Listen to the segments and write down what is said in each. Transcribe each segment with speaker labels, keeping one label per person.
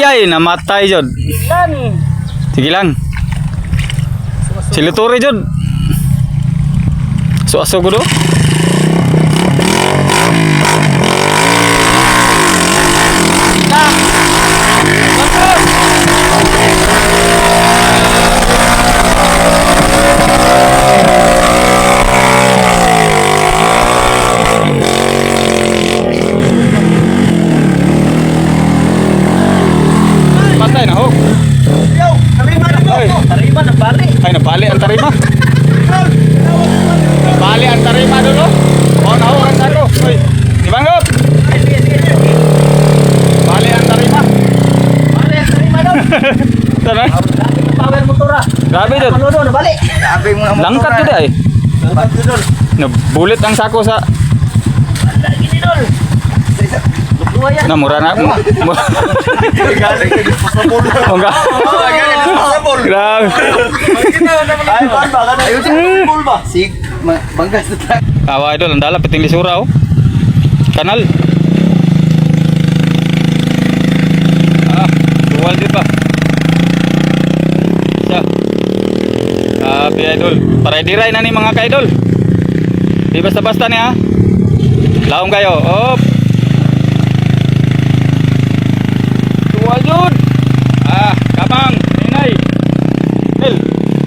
Speaker 1: Ay, namatay jud.
Speaker 2: Lani.
Speaker 1: Sige lang. Siluturi jud. So aso ko do. Patay na ho.
Speaker 2: Yo, tarima na mo.
Speaker 1: Oy.
Speaker 2: Tarima na bali.
Speaker 1: Ay, nabali ang tarima. Nabali ang tarima dulu. Oh, naho ang sako. Oy, di banggop. Bali ang tarima.
Speaker 2: Bali, tarima daw.
Speaker 1: Sana.
Speaker 2: Power motora.
Speaker 1: Grabe jud.
Speaker 2: Ano na bali? Grabe mo na
Speaker 1: Langkat jud ay.
Speaker 2: Langkat jud.
Speaker 1: Nabulit ang sako sa
Speaker 2: Wala gini dol. Dua yan.
Speaker 1: na mura na.
Speaker 2: Galing kay pasabol.
Speaker 1: Enggak.
Speaker 2: Galing kay pasabol.
Speaker 1: Grabe.
Speaker 2: Ay, ba ka na? Ayun ba? Sig, banggas na truck.
Speaker 1: Awa idol, ang dala piting lisura oh. Kanal. Ah, dual dit pa. Siya. Idol. Para diray na ni mga ka-idol. Di basta-basta ni ha. Laong kayo. Op. Dual jud. Ah, kamang, inay. Hel.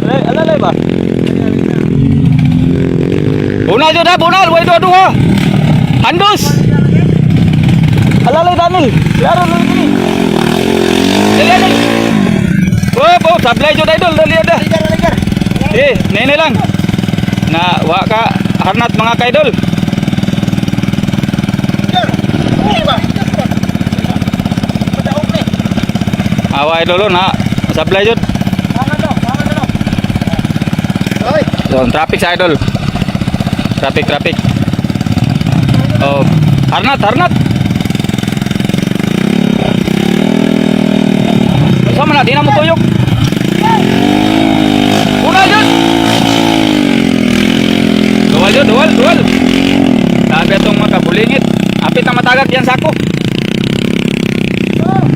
Speaker 1: Alalay ba? Bunal jud ha, bunal. Way dua-dua. Handus. Alalay Daniel. Laro lu ini. Dali. Oh, sablay jud idol, dali ada. Nene lang. Na wa ka harnat mga ka-idol. Awa idol na sablay jud. So, traffic sa idol. Traffic. Oh, harnat. Sama na, di na mo tuyok. Una jud. Dual. Sabi atong mga kabulingit. Apit na matagag yan sako. Hop.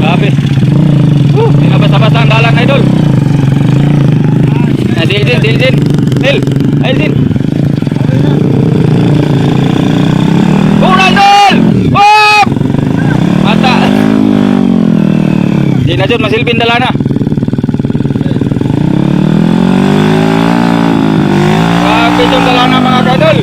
Speaker 1: Grabe. Di na basta-basta ang dalang idol. Dil. Aildin. Ronaldol! Hop! Mata. Di na jud masilbin dala na. Grabe jud dala na mga kadol.